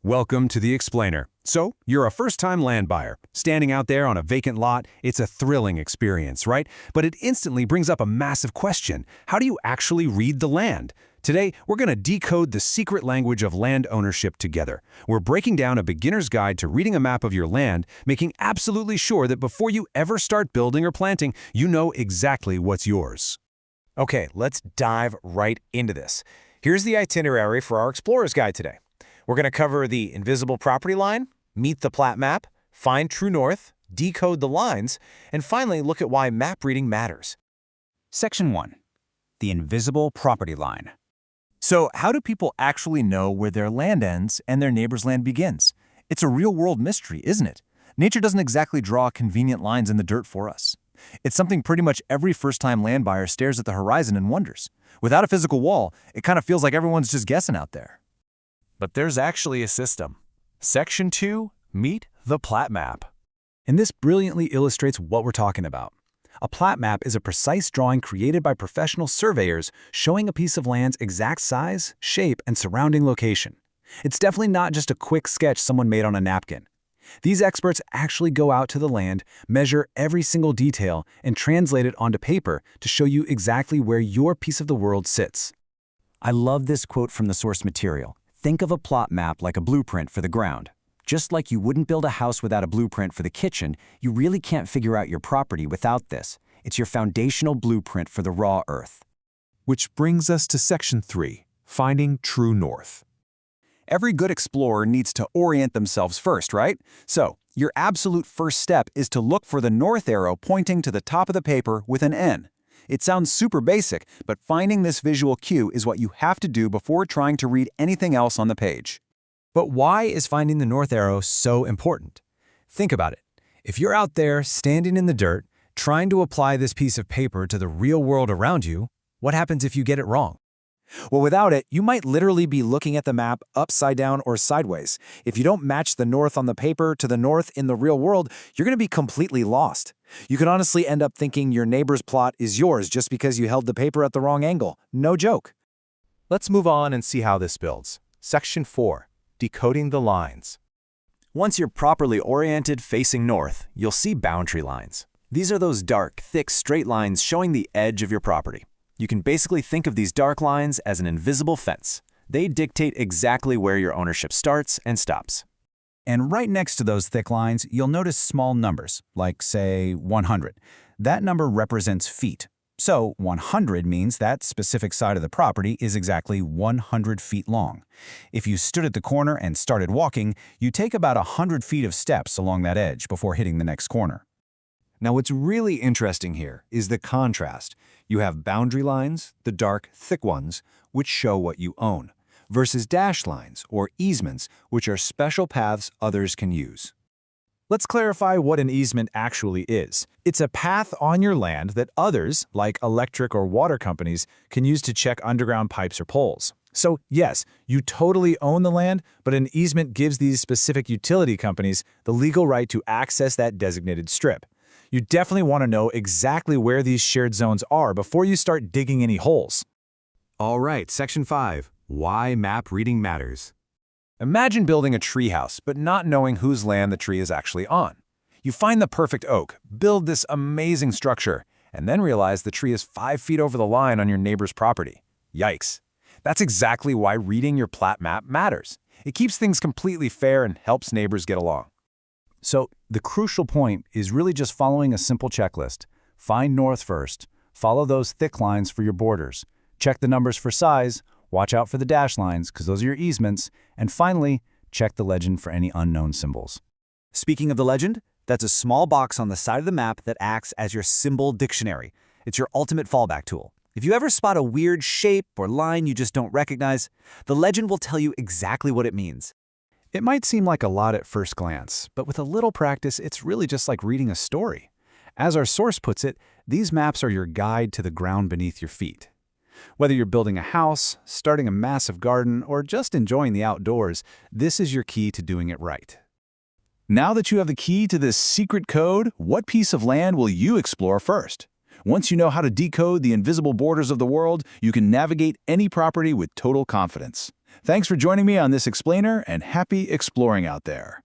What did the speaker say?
Welcome to The Explainer. So, you're a first-time land buyer. Standing out there on a vacant lot, it's a thrilling experience, right? But it instantly brings up a massive question. How do you actually read the land? Today, we're going to decode the secret language of land ownership together. We're breaking down a beginner's guide to reading a map of your land, making absolutely sure that before you ever start building or planting, you know exactly what's yours. Okay, let's dive right into this. Here's the itinerary for our Explorer's Guide today. We're going to cover the invisible property line, meet the Plat map, find true north, decode the lines, and finally look at why map reading matters. Section 1. The invisible property line. So how do people actually know where their land ends and their neighbor's land begins? It's a real-world mystery, isn't it? Nature doesn't exactly draw convenient lines in the dirt for us. It's something pretty much every first-time land buyer stares at the horizon and wonders. Without a physical wall, it kind of feels like everyone's just guessing out there. But there's actually a system. Section 2, Meet the Plat map. And this brilliantly illustrates what we're talking about. A plat map is a precise drawing created by professional surveyors showing a piece of land's exact size, shape, and surrounding location. It's definitely not just a quick sketch someone made on a napkin. These experts actually go out to the land, measure every single detail, and translate it onto paper to show you exactly where your piece of the world sits. I love this quote from the source material. Think of a plot map like a blueprint for the ground. Just like you wouldn't build a house without a blueprint for the kitchen, you really can't figure out your property without this. It's your foundational blueprint for the raw earth. Which brings us to Section 3, Finding True North. Every good explorer needs to orient themselves first, right? So, your absolute first step is to look for the north arrow pointing to the top of the paper with an N. It sounds super basic, but finding this visual cue is what you have to do before trying to read anything else on the page. But why is finding the north arrow so important? Think about it. If you're out there standing in the dirt, trying to apply this piece of paper to the real world around you, what happens if you get it wrong? Well, without it, you might literally be looking at the map upside down or sideways. If you don't match the north on the paper to the north in the real world, you're going to be completely lost. You can honestly end up thinking your neighbor's plot is yours just because you held the paper at the wrong angle. No joke. Let's move on and see how this builds. Section 4, Decoding the lines. Once you're properly oriented facing north, you'll see boundary lines. These are those dark, thick, straight lines showing the edge of your property. You can basically think of these dark lines as an invisible fence. They dictate exactly where your ownership starts and stops. And right next to those thick lines, you'll notice small numbers, like, say, 100. That number represents feet. So 100 means that specific side of the property is exactly 100 feet long. If you stood at the corner and started walking, you take about 100 feet of steps along that edge before hitting the next corner. Now, what's really interesting here is the contrast. You have boundary lines, the dark, thick ones, which show what you own, versus dash lines, or easements, which are special paths others can use. Let's clarify what an easement actually is. It's a path on your land that others, like electric or water companies, can use to check underground pipes or poles. So yes, you totally own the land, but an easement gives these specific utility companies the legal right to access that designated strip. You definitely want to know exactly where these shared zones are before you start digging any holes. All right, Section 5, Why map reading matters. Imagine building a tree house, but not knowing whose land the tree is actually on. You find the perfect oak, build this amazing structure, and then realize the tree is 5 feet over the line on your neighbor's property. Yikes. That's exactly why reading your plat map matters. It keeps things completely fair and helps neighbors get along. So the crucial point is really just following a simple checklist. Find north first, follow those thick lines for your borders, check the numbers for size, watch out for the dash lines because those are your easements, and finally, check the legend for any unknown symbols. Speaking of the legend, that's a small box on the side of the map that acts as your symbol dictionary. It's your ultimate fallback tool. If you ever spot a weird shape or line you just don't recognize, the legend will tell you exactly what it means. It might seem like a lot at first glance, but with a little practice, it's really just like reading a story. As our source puts it, these maps are your guide to the ground beneath your feet. Whether you're building a house, starting a massive garden, or just enjoying the outdoors, this is your key to doing it right. Now that you have the key to this secret code, what piece of land will you explore first? Once you know how to decode the invisible borders of the world, you can navigate any property with total confidence. Thanks for joining me on this explainer, and happy exploring out there.